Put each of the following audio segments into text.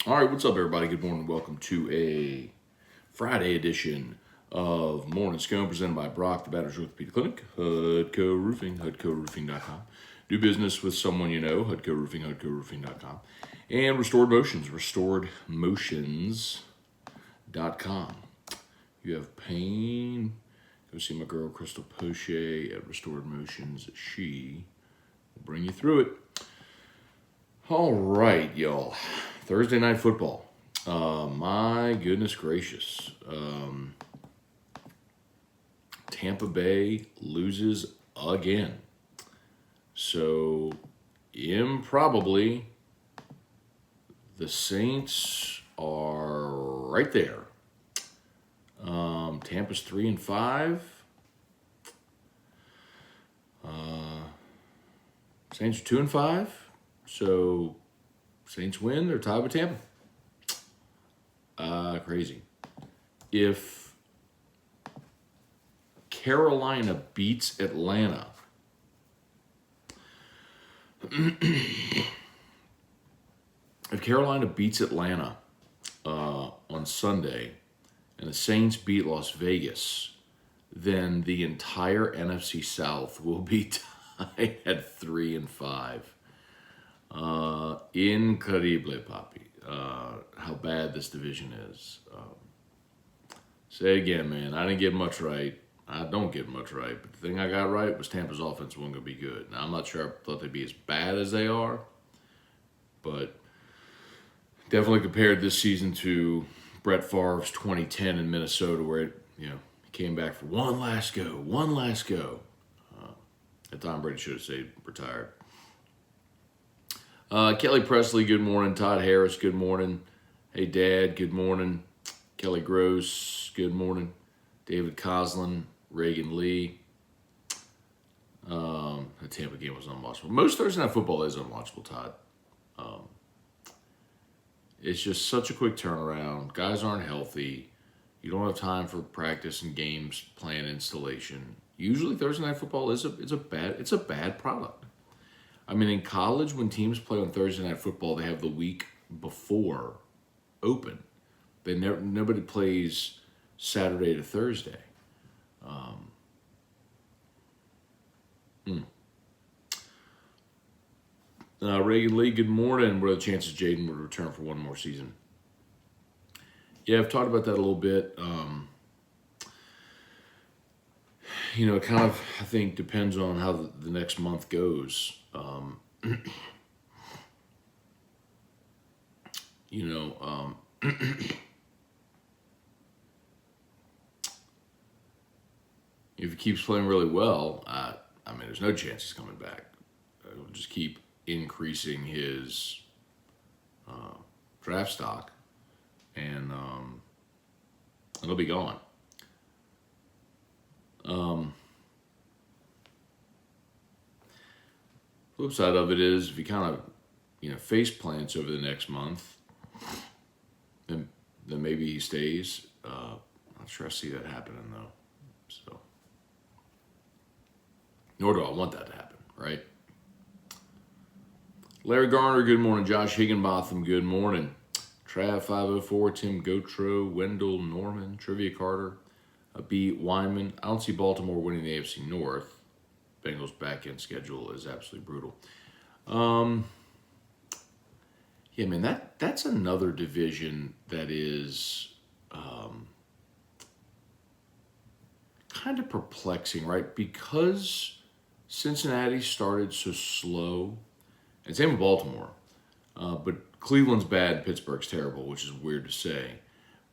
All right, what's up, everybody? Good morning. Welcome to a Friday edition of Morning Scone presented by Brock, the Batter's Orthopedic Clinic, Hudco Roofing, HudcoRoofing.com. Do business with someone you know, Hudco Roofing, HudcoRoofing.com. And Restored Motions, RestoredMotions.com. You have pain, go see my girl Crystal Poche at Restored Motions. She will bring you through it. All right, y'all. Thursday night football. My goodness gracious. Tampa Bay loses again. So, improbably, the Saints are right there. Tampa's 3-5. Saints are 2-5. So, Saints win, they're tied with Tampa. Crazy. If Carolina beats Atlanta, on Sunday, and the Saints beat Las Vegas, then the entire NFC South will be tied at 3-5. Incredible, papi. How bad this division is. Say again, man. I didn't get much right. I don't get much right. But the thing I got right was Tampa's offense wasn't going to be good. Now, I'm not sure I thought they'd be as bad as they are. But definitely compared this season to Brett Favre's 2010 in Minnesota, where he came back for one last go. At Tom Brady should have stayed retired. Kelly Presley, good morning. Todd Harris, good morning. Hey, Dad, good morning. Kelly Gross, good morning. David Coslin, Reagan Lee. The Tampa game was unwatchable. Most Thursday Night Football is unwatchable, Todd. It's just such a quick turnaround. Guys aren't healthy. You don't have time for practice and games, plan installation. Usually Thursday Night Football is a bad product. I mean, in college, when teams play on Thursday Night Football, they have the week before open. Nobody plays Saturday to Thursday. Reagan Lee, good morning. What are the chances Jaden would return for one more season? Yeah, I've talked about that a little bit. It kind of, I think, depends on how the next month goes. If he keeps playing really well, I mean, there's no chance he's coming back. He'll just keep increasing his draft stock, and he'll be gone. Flip side of it is, if he kind of, face plants over the next month, then maybe he stays. Not sure I see that happening though. So, nor do I want that to happen, right? Larry Garner, good morning. Josh Higginbotham, good morning. Trav 504, Tim Gotro, Wendell Norman, Trivia Carter, B. Weinman. I don't see Baltimore winning the AFC North. Bengals back-end schedule is absolutely brutal. Yeah, man, that's another division that is kind of perplexing, right? Because Cincinnati started so slow, and same with Baltimore. But Cleveland's bad, Pittsburgh's terrible, which is weird to say.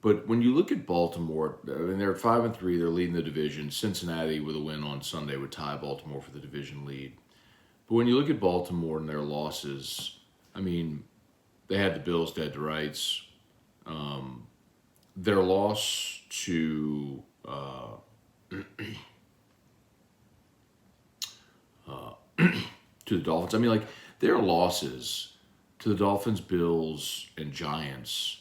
But when you look at Baltimore, I mean, they're 5-3, they're leading the division. Cincinnati, with a win on Sunday, would tie Baltimore for the division lead. But when you look at Baltimore and their losses, I mean, they had the Bills dead to rights. Their loss to to the Dolphins, I mean, like, their losses to the Dolphins, Bills, and Giants,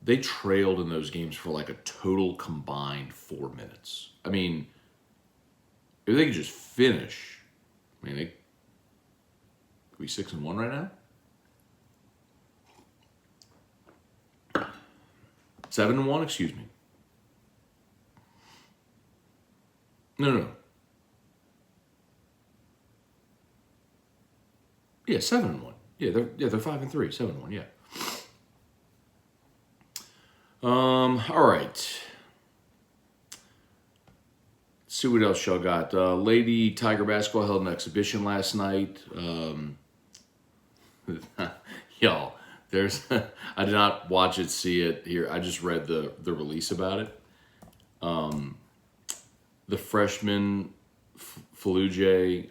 they trailed in those games for like a total combined 4 minutes. I mean, if they could just finish, I mean, they could be 6-1 right now. 7-1, excuse me. No. Yeah, 7-1. Yeah, they're 5-3, 7-1. Yeah. All right. Let's see what else y'all got. Lady Tiger basketball held an exhibition last night. Y'all, there's I did not watch it, see it here. I just read the release about it. The freshman Faluje,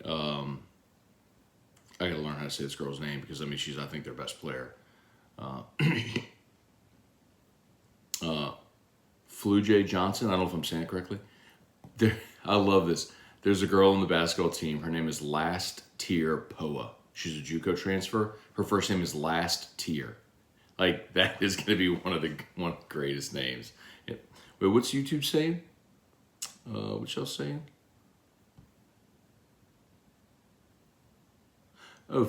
I gotta learn how to say this girl's name because she's I think their best player. Faluje Johnson. I don't know if I'm saying it correctly. I love this. There's a girl on the basketball team. Her name is Last Tier Poa. She's a JUCO transfer. Her first name is Last Tier. Like, that is going to be one of the greatest names. Yeah. Wait, what's YouTube saying? What y'all saying? Oh,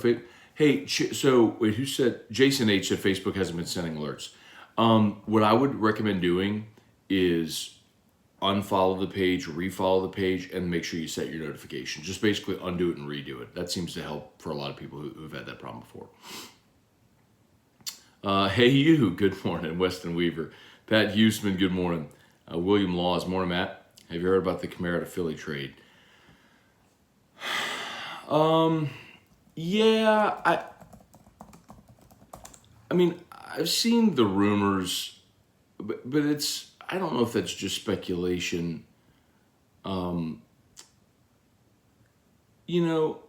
hey, so wait, who said? Jason H said Facebook hasn't been sending alerts. What I would recommend doing is unfollow the page, refollow the page, and make sure you set your notifications. Just basically undo it and redo it. That seems to help for a lot of people who've had that problem before. Hey you, good morning. Weston Weaver. Pat Huseman, good morning. William Laws, morning Matt. Have you heard about the Kamara to Philly trade? Yeah, I mean, I've seen the rumors, but I don't know if that's just speculation. You know,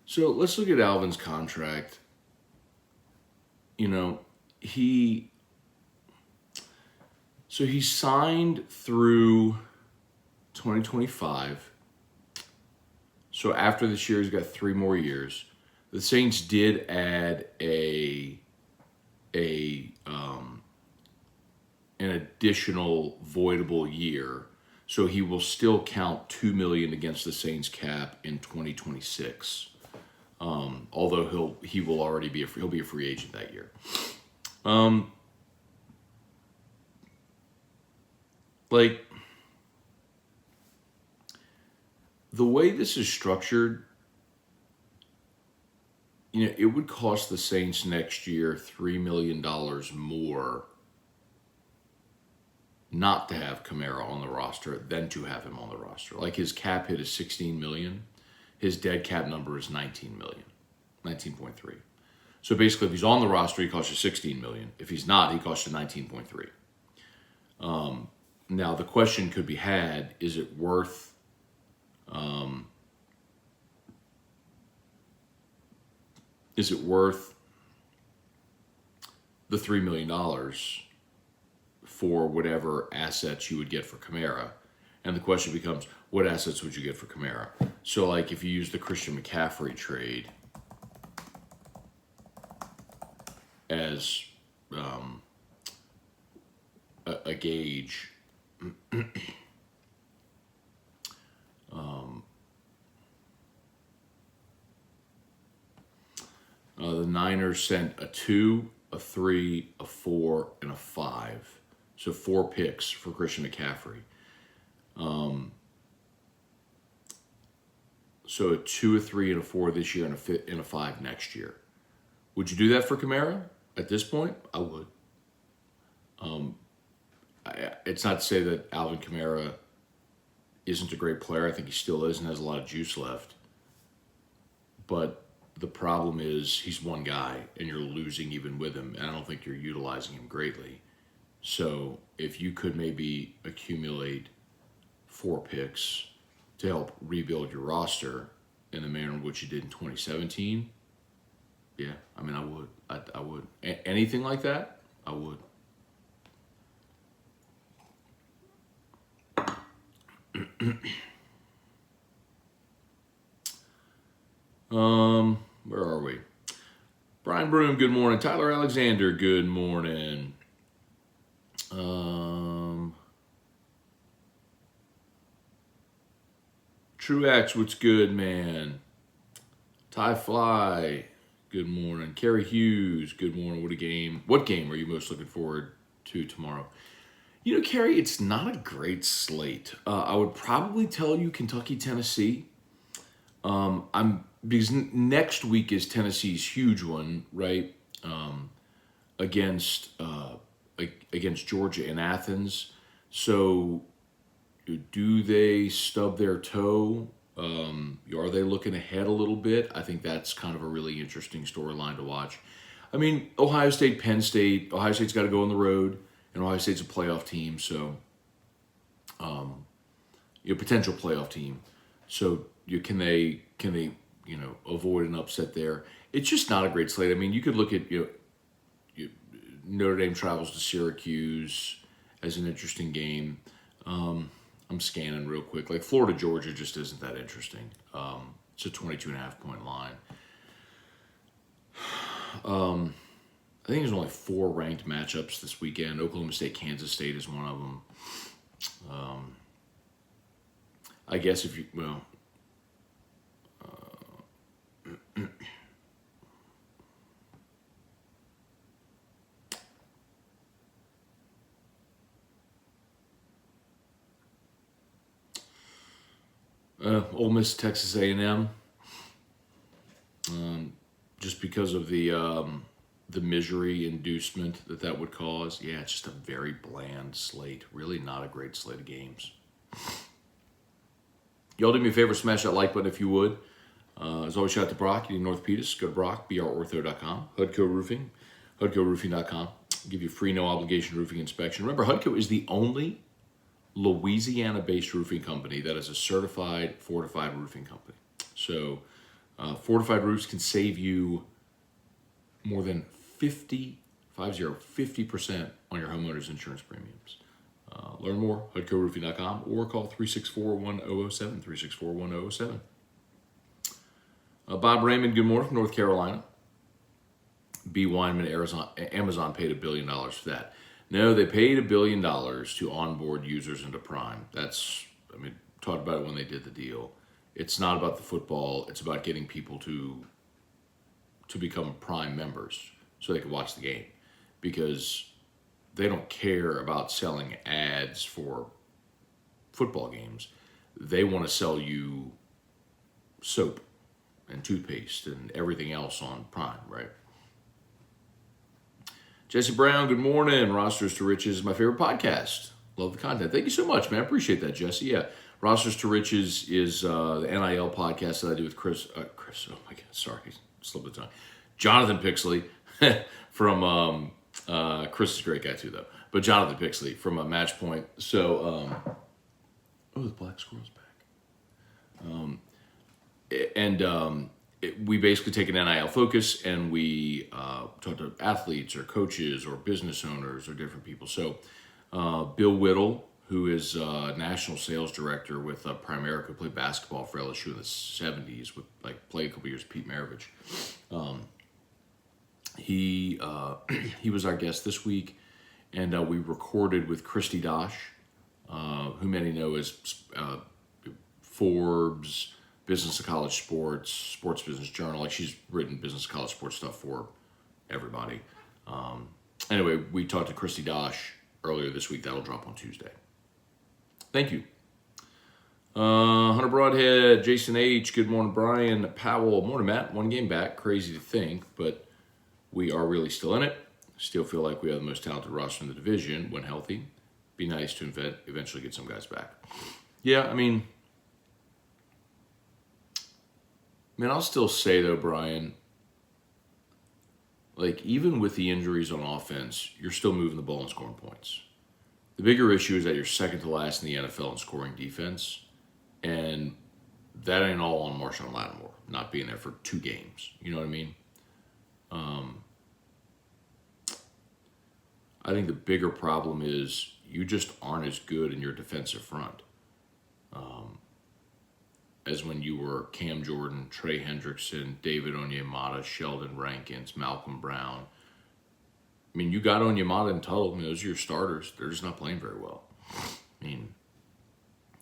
so let's look at Alvin's contract. You know, he signed through 2025. So after this year, he's got 3 more years. The Saints did add an additional voidable year, so he will still count $2 million against the Saints cap in 2026. Although he'll be a free agent that year. Like, the way this is structured, you know, it would cost the Saints next year $3 million more not to have Kamara on the roster than to have him on the roster. Like, his cap hit is $16 million. His dead cap number is $19 million, 19.3. So basically, if he's on the roster, he costs you $16 million. If he's not, he costs you 19.3. Now, the question could be had, is it worth the $3 million for whatever assets you would get for Kamara? And the question becomes, what assets would you get for Kamara? So, like, if you use the Christian McCaffrey trade as a gauge, the Niners sent a 2, a 3, a 4, and a 5. So 4 picks for Christian McCaffrey. So a 2, a 3, and a 4 this year, and a 5 next year. Would you do that for Kamara at this point? I would. It's not to say that Alvin Kamara isn't a great player. I think he still is and has a lot of juice left. But the problem is he's one guy and you're losing even with him. And I don't think you're utilizing him greatly. So if you could maybe accumulate 4 picks to help rebuild your roster in the manner in which you did in 2017, yeah, I mean, I would. I would. Anything like that, I would. Where are we? Brian Broom, good morning. Tyler Alexander, good morning. Truax, what's good, man? Ty Fly, good morning. Kerry Hughes, good morning. What a game. What game are you most looking forward to tomorrow? You know, Kerry, it's not a great slate. I would probably tell you Kentucky, Tennessee. Because next week is Tennessee's huge one, right? Against Georgia in Athens. So, do they stub their toe? Are they looking ahead a little bit? I think that's kind of a really interesting storyline to watch. I mean, Ohio State, Penn State. Ohio State's got to go on the road, and Ohio State's a playoff team, so potential playoff team. So can they avoid an upset there? It's just not a great slate. I mean, you could look at Notre Dame travels to Syracuse as an interesting game. I'm scanning real quick. Like Florida, Georgia just isn't that interesting. It's a 22.5 point line. I think there's only 4 ranked matchups this weekend. Oklahoma State, Kansas State is one of them. I guess if you, Ole Miss, Texas A&M, just because of the misery inducement that would cause. Yeah, it's just a very bland slate. Really not a great slate of games. Y'all do me a favor, smash that like button if you would. As always, shout out to Brock in North Peters. Go to Brock, brortho.com. Hudco Roofing, hudcoroofing.com. Give you free, no obligation roofing inspection. Remember, Hudco is the only Louisiana-based roofing company that is a certified fortified roofing company. So fortified roofs can save you more than 50% on your homeowner's insurance premiums. Learn more, hudcoroofing.com, or call 364-1007, 364-1007. Bob Raymond, good morning from North Carolina. B. Weinman, Amazon paid $1 billion for that. No, they paid $1 billion to onboard users into Prime. Talked about it when they did the deal. It's not about the football. It's about getting people to become Prime members so they can watch the game, because they don't care about selling ads for football games. They want to sell you soap and toothpaste and everything else on Prime, right? Jesse Brown, good morning. Rosters to Riches is my favorite podcast. Love the content. Thank you so much, man. I appreciate that, Jesse. Yeah, Rosters to Riches is the NIL podcast that I do with Chris. Oh my God, sorry, slipped the tongue. Jonathan Pixley from Chris is a great guy too, though. But Jonathan Pixley from Match Point. So, the black squirrel's back. We basically take an NIL focus, and we talk to athletes or coaches or business owners or different people. So Bill Whittle, who is national sales director with Primerica, played basketball for LSU in the 70s, played a couple years with Pete Maravich. He was our guest this week, and we recorded with Christy Dosh, who many know as Forbes, Business of College Sports, Sports Business Journal. She's written business of college sports stuff for everybody. Anyway, we talked to Christy Dosh earlier this week. That'll drop on Tuesday. Thank you. Hunter Broadhead, Jason H., good morning, Brian Powell. Morning, Matt. 1 game back. Crazy to think, but we are really still in it. Still feel like we have the most talented roster in the division when healthy. Be nice to eventually get some guys back. Yeah, I'll still say, though, Brian, even with the injuries on offense, you're still moving the ball and scoring points. The bigger issue is that you're second to last in the NFL in scoring defense, and that ain't all on Marshawn Lattimore not being there for 2 games. You know what I mean? I think the bigger problem is you just aren't as good in your defensive front as when you were Cam Jordan, Trey Hendrickson, David Onyemata, Sheldon Rankins, Malcolm Brown. You got Onyemata and Tuttle. Those are your starters. They're just not playing very well. You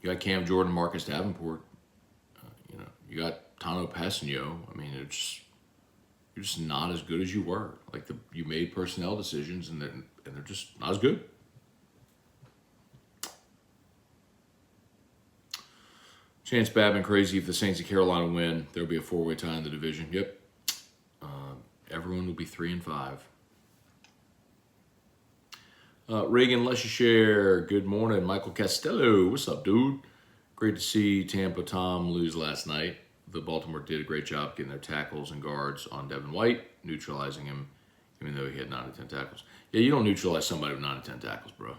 got Cam Jordan, Marcus Davenport. You got Tano Passanio. I mean, you're just not as good as you were. Like you made personnel decisions, and they're just not as good. Chance Babin crazy. If the Saints of Carolina win, there'll be a 4-way tie in the division. Yep. Everyone will be 3-5. Reagan Leschere, good morning. Michael Castello, what's up, dude? Great to see Tampa Tom lose last night. The Baltimore did a great job getting their tackles and guards on Devin White, neutralizing him, even though he had 9 of 10 tackles. Yeah, you don't neutralize somebody with 9 of 10 tackles, bro.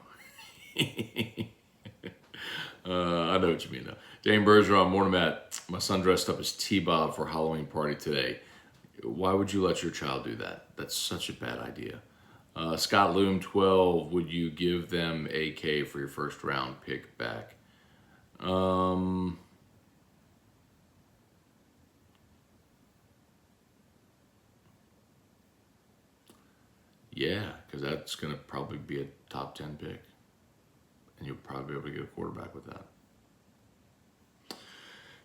I know what you mean, though. Jane Bergeron, morning, Matt. My son dressed up as T-Bob for a Halloween party today. Why would you let your child do that? That's such a bad idea. Scott Loom, 12. Would you give them a K for your first round pick back? Yeah, because that's going to probably be a top 10 pick. And you'll probably be able to get a quarterback with that.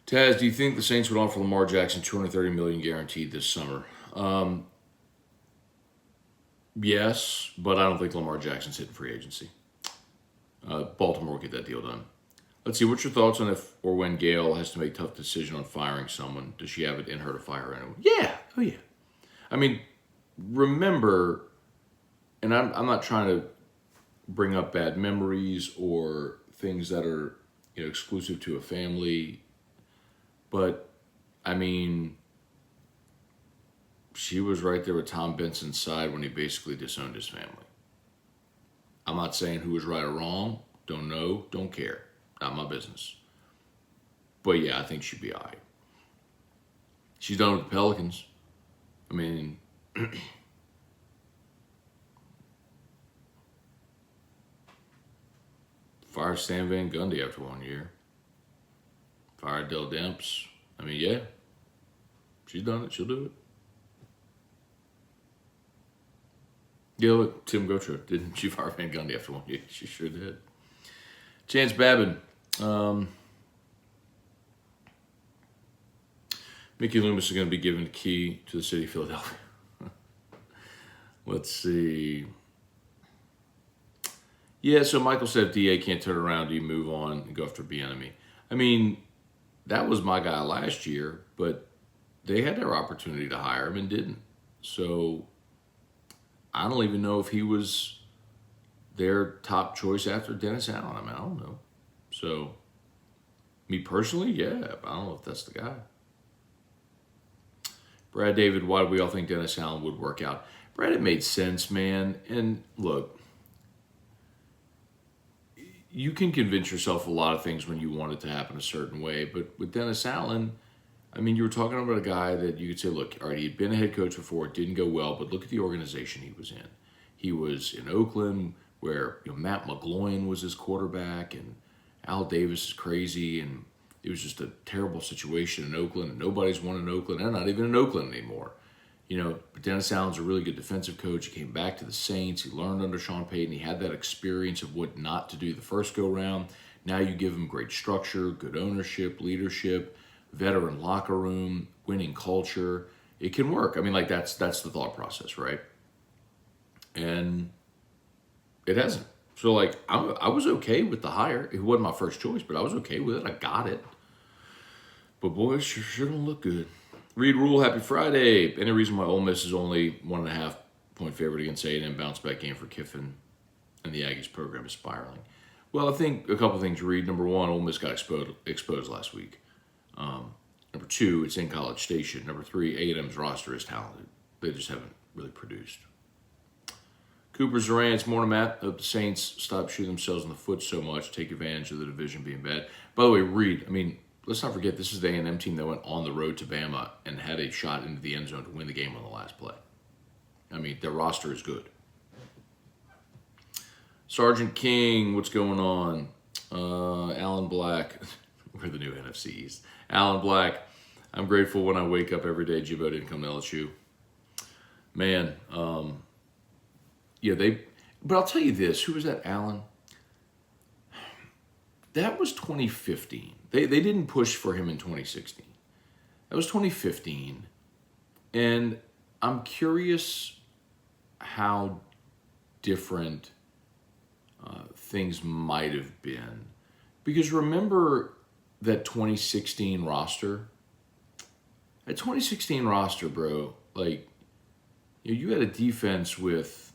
Taz, do you think the Saints would offer Lamar Jackson $230 million guaranteed this summer? Yes, but I don't think Lamar Jackson's hitting free agency. Baltimore will get that deal done. Let's see, what's your thoughts on if or when Gail has to make a tough decision on firing someone? Does she have it in her to fire anyone? Yeah, oh yeah. I mean, remember, and I'm not trying to bring up bad memories or things that are exclusive to a family, but I mean, she was right there with Tom Benson's side when he basically disowned his family. I'm not saying who was right or wrong. Don't know. Don't care. Not my business. But yeah, I think she'd be all right. She's done with the Pelicans. I mean, fire Stan Van Gundy after 1 year. Fire Dell Demps. I mean, yeah. She's done it. She'll do it. Yeah, look, Tim Gotro, didn't she fire Van Gundy after 1 year? She sure did. Chance Babin. Mickey Loomis is going to be given the key to the city of Philadelphia. Let's see. Yeah, so Michael said if DA can't turn around, do you move on and go after Bieniemy? I mean, that was my guy last year, but they had their opportunity to hire him and didn't. So I don't even know if he was their top choice after Dennis Allen. I mean, I don't know. So, me personally, yeah, but I don't know if that's the guy. Brad David, why do we all think Dennis Allen would work out? Brad, it made sense, man. And look, you can convince yourself a lot of things when you want it to happen a certain way. But with Dennis Allen, I mean, you were talking about a guy that you could say, look, all right, he'd been a head coach before, it didn't go well, but look at the organization he was in. He was in Oakland, where Matt McGloin was his quarterback, and Al Davis is crazy, and it was just a terrible situation in Oakland, and nobody's won in Oakland. They're not even in Oakland anymore. But Dennis Allen's a really good defensive coach. He came back to the Saints. He learned under Sean Payton. He had that experience of what not to do the first go-round. Now you give him great structure, good ownership, leadership, veteran locker room, winning culture. It can work. I mean, like, that's the thought process, right? And it hasn't. So, like, I was okay with the hire. It wasn't my first choice, but I was okay with it. I got it. But, boy, it sure don't look good. Reed Rule, happy Friday. Any reason why Ole Miss is only 1.5 point favorite against A&M? Bounce back game for Kiffin and the Aggies program is spiraling. Well, I think a couple things, Reed. Number one, Ole Miss got exposed last week. Number two, it's in College Station. Number three, A&M's roster is talented. They just haven't really produced. Cooper Zorance, morning, Matt. Hope the Saints stop shooting themselves in the foot so much, take advantage of the division being bad. By the way, Reed, I mean, let's not forget, this is the A&M team that went on the road to Bama and had a shot into the end zone to win the game on the last play. I mean, their roster is good. Sergeant King, what's going on? Alan Black, we're the new NFC East. Alan Black, I'm grateful when I wake up every day Jimbo didn't come to LSU. Man, but I'll tell you this, who was that, Alan? That was 2015. They didn't push for him in 2016. That was 2015. And I'm curious how different things might have been. Because remember that 2016 roster? That 2016 roster, bro, like, you had a defense with,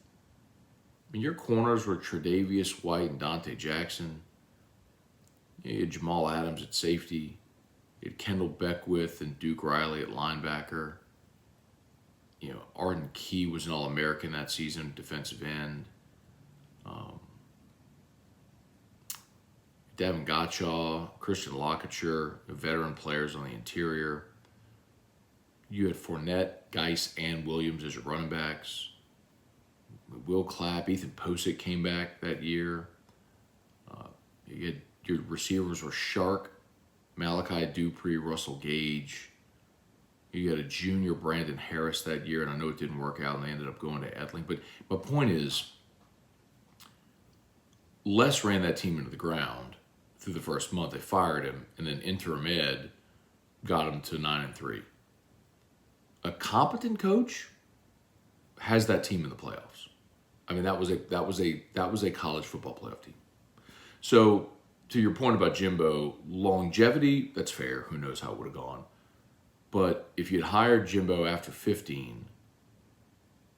your corners were Tre'Davious White and Dante Jackson. You had Jamal Adams at safety. You had Kendall Beckwith and Duke Riley at linebacker. Arden Key was an All-American that season, defensive end. Devin Gottschall, Christian Lockature, veteran players on the interior. You had Fournette, Geis, and Williams as your running backs. Will Clapp, Ethan Posick came back that year. Your receivers were Shark, Malachi Dupree, Russell Gage. You had a junior Brandon Harris that year, and I know it didn't work out, and they ended up going to Edling. But my point is, Les ran that team into the ground through the first month. They fired him, and then interim ed got him to 9-3. A competent coach has that team in the playoffs. I mean, that was a college football playoff team. So, to your point about Jimbo, longevity, that's fair. Who knows how it would have gone. But if you'd hired Jimbo after 15,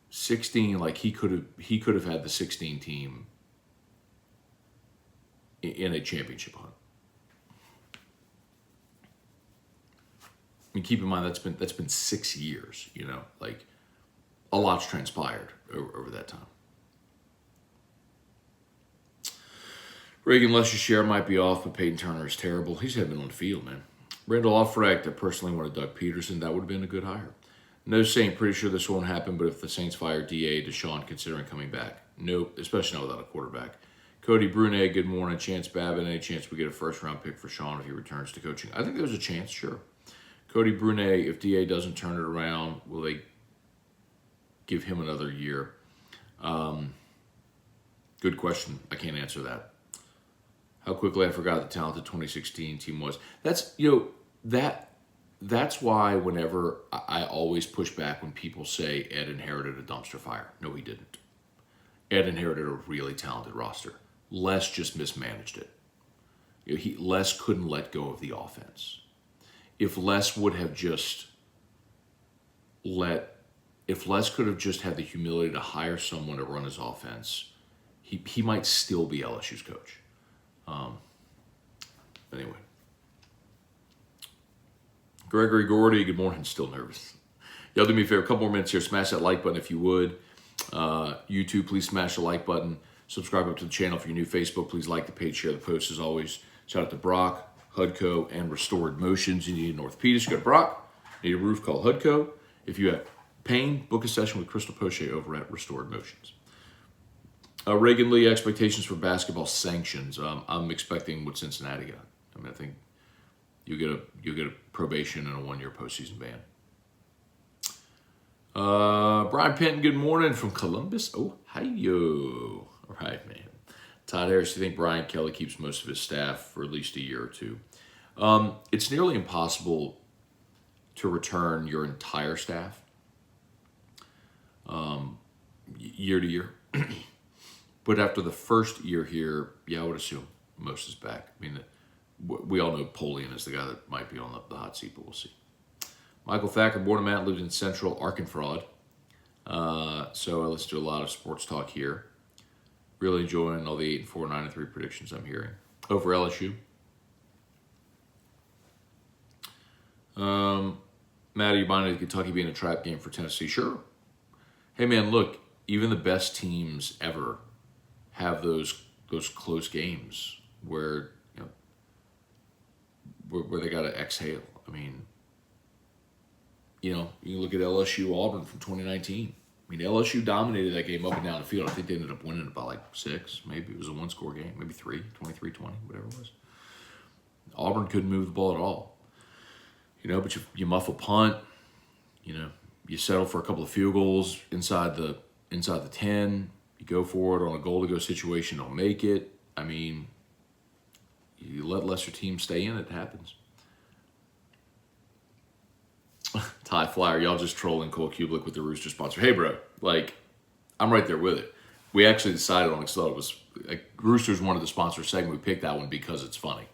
16, like he could have had the 16 team in a championship hunt. I mean, keep in mind that's been 6 years. Like a lot's transpired over that time. Reagan Lesher might be off, but Peyton Turner is terrible. He's had been on the field, man. Randall Offrecht, I personally wanted Doug Peterson. That would have been a good hire. No Saint, pretty sure this won't happen, but if the Saints fire D.A., Deshaun considering coming back? Nope, especially not without a quarterback. Cody Brunet, good morning. Chance Babin, any chance we get a first-round pick for Sean if he returns to coaching? I think there's a chance, sure. Cody Brunet, if D.A. doesn't turn it around, will they give him another year? Good question. I can't answer that. How quickly I forgot the talented 2016 team was. That's why whenever I always push back when people say Ed inherited a dumpster fire. No, he didn't. Ed inherited a really talented roster. Les just mismanaged it. Les couldn't let go of the offense. If Les could have just had the humility to hire someone to run his offense, he might still be LSU's coach. Anyway. Gregory Gordy, good morning. Still nervous. Y'all do me a favor, a couple more minutes here. Smash that like button if you would. YouTube, please smash the like button. Subscribe up to the channel if you're new. Facebook, please like the page, share the post as always. Shout out to Brock, Hudco, and Restored Motions. You need an orthopedist, go to Brock. Need a roof, call Hudco. If you have pain, book a session with Crystal Poche over at Restored Motions. Reagan Lee, expectations for basketball sanctions. I'm expecting what Cincinnati got. I mean, I think you get a probation and a 1-year postseason ban. Brian Penton, good morning from Columbus, Ohio. All right, man. Todd Harris, do you think Brian Kelly keeps most of his staff for at least a year or two? It's nearly impossible to return your entire staff year to year. But after the first year here, I would assume most is back. I mean, we all know Polian is the guy that might be on the hot seat, but we'll see. Michael Thacker, born and Matt, lived in Central Arkansas. So I listen to a lot of sports talk here. Really enjoying all the 8-4, 9-3 predictions I'm hearing. Over LSU. Matt, are you buying Kentucky being a trap game for Tennessee? Sure. Hey, man, look, even the best teams ever have those close games where where they got to exhale. I mean, you look at LSU Auburn from 2019. I mean, LSU dominated that game up and down the field. I think they ended up winning it by like 6. Maybe it was a 1-score game. Maybe 3, 23-20, whatever it was. Auburn couldn't move the ball at all. But you muff a punt. You settle for a couple of field goals inside the 10. You go for it on a goal-to-go situation, don't make it. I mean, you let lesser teams stay in, it happens. Ty Flyer, y'all just trolling Cole Kublik with the Rooster sponsor. Hey, bro, like, I'm right there with it. We actually decided on it because it was like, Rooster's one of the sponsor segment. We picked that one because it's funny.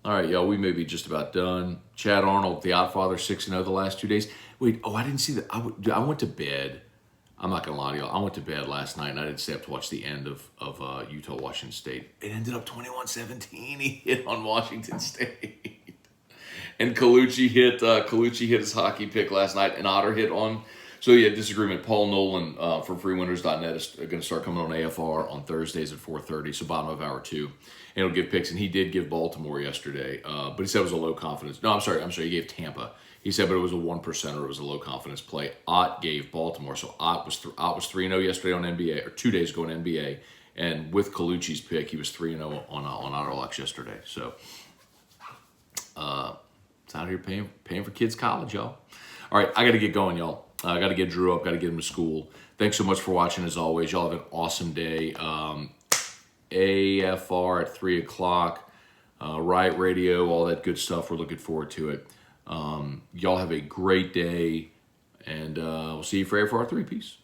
All right, y'all, we may be just about done. Chad Arnold, the Oddfather, 6-0 the last 2 days. Wait, I didn't see that. I went to bed. I'm not going to lie to y'all. I went to bed last night, and I didn't stay up to watch the end of Utah-Washington State. It ended up 21-17. He hit on Washington State. And Colucci hit his hockey pick last night, and Otter hit on. So, yeah, disagreement. Paul Nolan from freewinners.net is going to start coming on AFR on Thursdays at 4:30, so bottom of hour 2. And he'll give picks, and he did give Baltimore yesterday, but he said it was a low confidence. No, I'm sorry, he gave Tampa. He said, but it was a 1%er. It was a low confidence play. Ott gave Baltimore, so Ott was 3-0 yesterday on NBA, or 2 days ago on NBA, and with Colucci's pick, he was 3-0 on Otterlux yesterday. So, it's out here paying for kids' college, y'all. All right, I got to get going, y'all. I got to get Drew up, got to get him to school. Thanks so much for watching, as always. Y'all have an awesome day. AFR at 3 o'clock, Riot Radio, all that good stuff. We're looking forward to it. Y'all have a great day, and we'll see you for AFR 3. Peace.